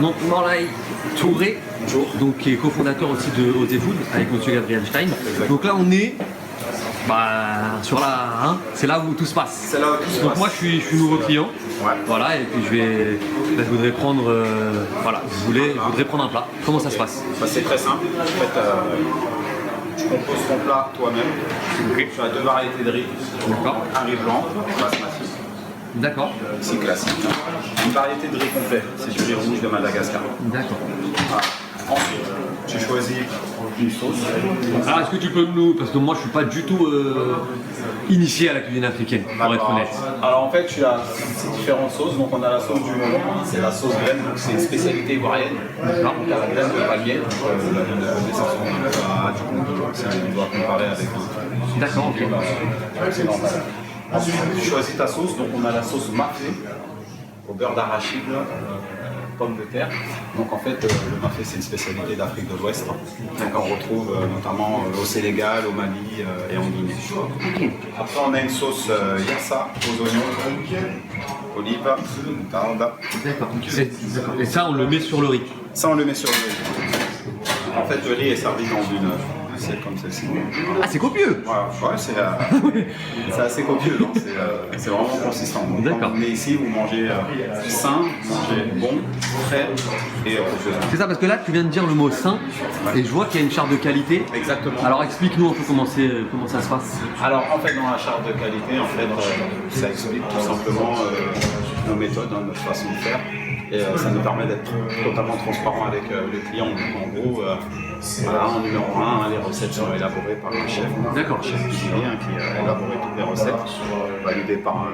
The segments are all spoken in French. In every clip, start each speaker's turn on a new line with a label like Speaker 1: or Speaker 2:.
Speaker 1: Donc Morlaï Touré, donc, qui est cofondateur aussi de Osez Food avec monsieur Gabriel Stein. Donc là on est sur la, hein, c'est là où tout se passe.
Speaker 2: C'est là où tout se
Speaker 1: Donc
Speaker 2: passe.
Speaker 1: moi je suis nouveau client.
Speaker 2: Ouais.
Speaker 1: Voilà, et puis je voudrais prendre voilà, je voudrais prendre un plat. Comment ça se passe?
Speaker 2: Bah, c'est très simple. En fait, tu composes ton plat toi-même.
Speaker 1: Ok.
Speaker 2: Tu as deux variétés de riz.
Speaker 1: D'accord.
Speaker 2: Un riz blanc, basmati,
Speaker 1: D'accord.
Speaker 2: c'est classique. Une variété de riz complet, c'est du riz rouge de Madagascar.
Speaker 1: D'accord.
Speaker 2: Voilà. Ensuite, tu choisis une sauce.
Speaker 1: Alors est-ce que tu peux nous, parce que moi je suis pas du tout initié à la cuisine africaine, pour être honnête.
Speaker 2: Alors en fait, tu as ces différentes sauces. Donc on a la sauce du moment, c'est la sauce graine, donc c'est une spécialité ivoirienne.
Speaker 1: D'accord.
Speaker 2: Donc à la graine de palmier, la viande de descente, du coup, si on doit comparer avec
Speaker 1: D'accord, ok.
Speaker 2: c'est normal. Ensuite, tu choisis ta sauce. Donc on a la sauce mafé au beurre d'arachide, pommes de terre. Donc en fait, le mafé c'est une spécialité d'Afrique de l'Ouest. Donc on retrouve notamment au Sénégal, au Mali et en Guinée. Après on a une sauce yassa aux oignons, olives, moutarde.
Speaker 1: D'accord. Et ça on le met sur le riz.
Speaker 2: Ça on le met sur le riz. En fait le riz est servi dans une assiette comme celle-ci.
Speaker 1: Ah c'est copieux.
Speaker 2: Voilà, ouais, c'est assez copieux, hein. C'est vraiment consistant. Donc,
Speaker 1: D'accord.
Speaker 2: quand vous venez ici, vous mangez sain, vous mangez bon, frais et refusant.
Speaker 1: C'est ça, parce que là tu viens de dire le mot sain, et je vois qu'il y a une charte de qualité.
Speaker 2: Exactement.
Speaker 1: Alors explique-nous un peu comment ça se passe.
Speaker 2: Alors en fait dans la charte de qualité, en fait, ça explique tout simplement nos méthodes, hein, notre façon de faire. Et ça nous permet d'être totalement transparent avec le client. Donc, en gros, voilà, en numéro 1, les recettes sont élaborées par un chef.
Speaker 1: D'accord.
Speaker 2: Un chef cuisinier qui a élaboré toutes les recettes, validées par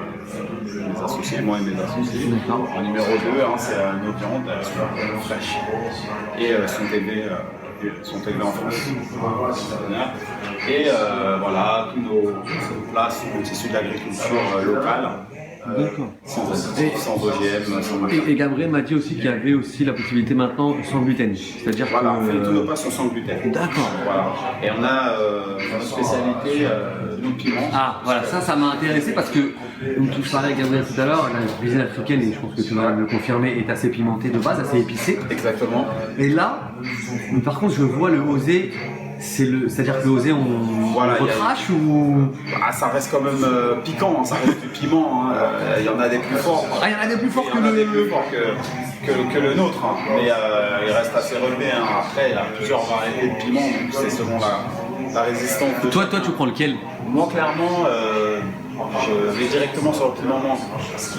Speaker 2: mes associés, moi et mes associés.
Speaker 1: D'accord.
Speaker 2: En numéro 2, c'est nos viandes, elles sont fraîches et sont élevées en France. Et voilà, tous nos plats sont issus de l'agriculture locale.
Speaker 1: D'accord.
Speaker 2: Sans OGM, sans machin.
Speaker 1: Et Gabriel m'a dit aussi qu'il y avait aussi la possibilité maintenant sans gluten. C'est-à-dire
Speaker 2: Voilà,
Speaker 1: que.
Speaker 2: tous nos plats sont sans gluten.
Speaker 1: D'accord.
Speaker 2: Voilà. Et on a une spécialité, nos piments.
Speaker 1: Ah voilà, ça m'a intéressé parce que, comme tu parlais avec Gabriel tout à l'heure, la cuisine africaine, et je pense que tu vas me le confirmer, est assez pimentée de base, assez épicée.
Speaker 2: Exactement.
Speaker 1: Et là, par contre, je vois le osé, c'est-à-dire que le osé, on recrache ou.
Speaker 2: Ah, ça reste quand même piquant, hein, ça reste du piment. Hein. Il y en a des plus forts.
Speaker 1: Ah, il y en a des plus forts
Speaker 2: Il y en a des plus forts que le nôtre, hein. Mais il reste assez relevé. Hein. Après, il y a plusieurs variétés de piments, donc c'est selon la résistance.
Speaker 1: Toi, tu prends lequel?
Speaker 2: Moi, clairement, je vais directement sur le piment menthe. Parce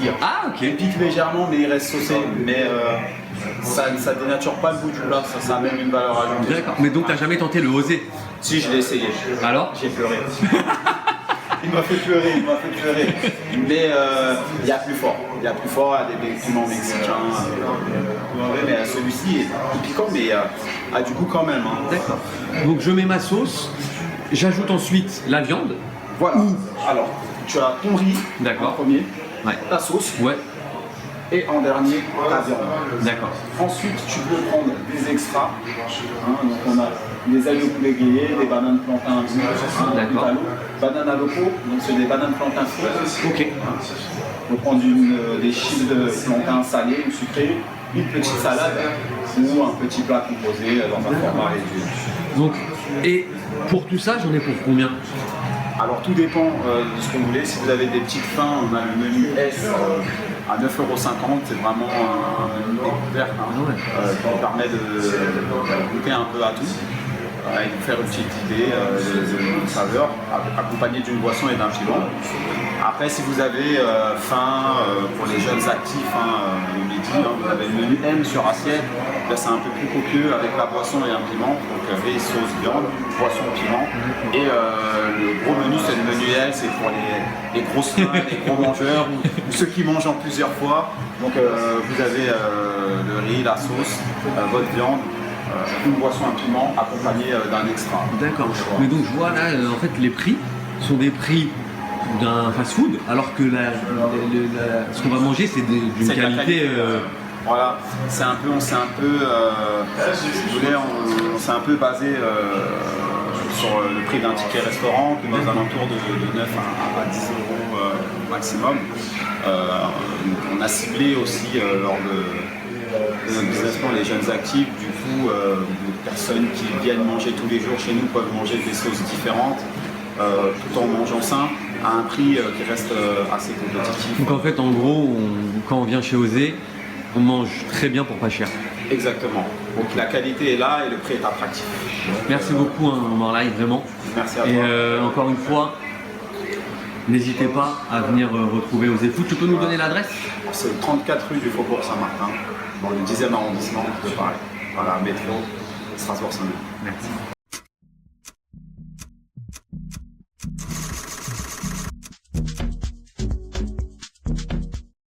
Speaker 2: qu'il pique légèrement, mais il reste saucé. Mais ça ne dénature pas le goût du plat, ça a même une valeur ajoutée.
Speaker 1: D'accord. Mais donc, t'as jamais tenté le osé?
Speaker 2: Si, je l'ai essayé.
Speaker 1: Alors?
Speaker 2: J'ai pleuré. Il m'a fait pleurer. Mais il y a plus fort. Il y a des piments mexicains. Mais celui-ci est piquant, mais a du goût quand même. Hein.
Speaker 1: D'accord. Donc, je mets ma sauce, j'ajoute ensuite la viande.
Speaker 2: Voilà. Alors, tu as ton riz en premier, ta sauce.
Speaker 1: Ouais.
Speaker 2: Et en dernier, ta viande.
Speaker 1: D'accord.
Speaker 2: Ensuite, tu peux prendre des extras. Hein, donc on a des ailes de poulet grillées, des bananes plantains,
Speaker 1: d'accord.
Speaker 2: Bananes à loco, donc c'est des bananes plantains frites.
Speaker 1: Ok.
Speaker 2: On peut prendre des chips de plantain salés ou sucrés, une petite salade ou un petit plat composé dans un format réduit.
Speaker 1: Donc, et pour tout ça, j'en ai pour combien?
Speaker 2: Alors tout dépend de ce que vous voulez. Si vous avez des petites faims, on a le menu S à 9,50 €. C'est vraiment un menu découverte qui vous permet de goûter un peu à tout et de faire une petite idée de saveur accompagnée d'une boisson et d'un piment. Après, si vous avez faim pour les jeunes actifs le midi, vous avez le menu M sur assiette. Là, c'est un peu plus copieux avec la boisson et un piment. Donc riz, sauce, viande, poisson, piment. Et le gros menu, c'est le menu L, c'est pour les grosses faims, les gros mangeurs ou ceux qui mangent en plusieurs fois. Donc vous avez le riz, la sauce, votre viande. Une boisson, un piment accompagné d'un extra.
Speaker 1: D'accord. Mais donc je vois là, en fait, les prix sont des prix d'un fast-food, alors que ce qu'on va manger, c'est d'une qualité.
Speaker 2: Voilà, on s'est un peu basé sur le prix d'un ticket restaurant, qui est aux alentours de 9 à 10 € maximum. On a ciblé aussi lors de notre business plan, les jeunes actifs, du coup, les personnes qui viennent manger tous les jours chez nous peuvent manger des sauces différentes, tout en mangeant sain, à un prix qui reste assez compétitif.
Speaker 1: Donc en fait, en gros, quand on vient chez Osé, on mange très bien pour pas cher.
Speaker 2: Exactement. Donc la qualité est là et le prix est attractif.
Speaker 1: Merci beaucoup, hein, Omar Lai, vraiment.
Speaker 2: Merci à toi.
Speaker 1: Et encore une fois, n'hésitez pas à venir retrouver Osé Food. Tu peux nous donner l'adresse?
Speaker 2: C'est le 34 rue du Faubourg Saint-Martin, dans le 10e arrondissement de Paris. Voilà, métro, Strasbourg-Saint-Denis.
Speaker 1: Merci.